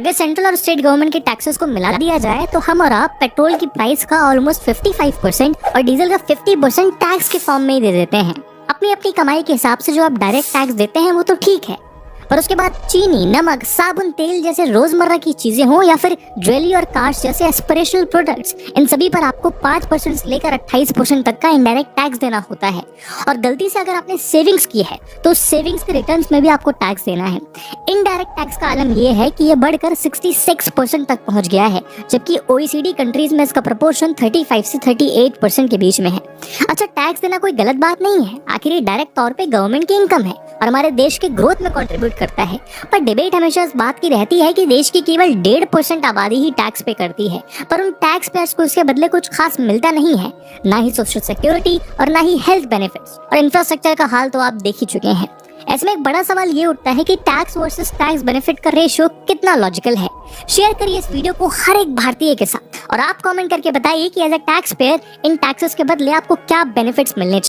अगर सेंट्रल और state government के टैक्सेस को मिला दिया जाए तो हम और आप पेट्रोल की प्राइस का ऑलमोस्ट 55% और डीजल का 50% टैक्स के फॉर्म में ही दे देते हैं। अपनी अपनी कमाई के हिसाब से जो आप डायरेक्ट टैक्स देते हैं वो तो ठीक है, पर उसके बाद चीनी, नमक, साबुन, तेल जैसे रोजमर्रा की चीजें हो या फिर ज्वेलरी और कार्स जैसे एस्पिरेशनल प्रोडक्ट्स, इन सभी पर आपको 5% से लेकर 28% तक का इनडायरेक्ट टैक्स देना होता है। और गलती से अगर आपने सेविंग्स की है तो सेविंग्स के रिटर्न्स में भी आपको टैक्स देना है। इनडायरेक्ट टैक्स का आलम यह है कि यह बढ़कर 66% तक पहुंच गया है, जबकि OECD कंट्रीज में इसका प्रपोर्शन 35 से 38% के बीच में है। अच्छा, टैक्स देना कोई गलत बात नहीं है, आखिर ये डायरेक्ट तौर पे गवर्नमेंट की इनकम है और हमारे देश के ग्रोथ में कंट्रीब्यूट करता है। पर डिबेट हमेशा इस बात की रहती है कि देश की केवल 1.5% आबादी ही टैक्स पे करती है, पर उन टैक्स पेयर्स को इसके बदले कुछ खास मिलता नहीं है, ना ही सोशल सिक्योरिटी और ना ही हेल्थ बेनिफिट्स, और इंफ्रास्ट्रक्चर का हाल तो आप देख ही चुके हैं। ऐसे में एक बड़ा सवाल ये उठता है कि टैक्स वर्सेस टैक्स बेनिफिट का रेशियो कितना लॉजिकल है। शेयर करिए इस वीडियो को हर एक भारतीय के साथ और आप कमेंट करके बताइए कि एज अ टैक्स पेयर इन टैक्सेस के बदले आपको क्या बेनिफिट्स मिलने चाहिए।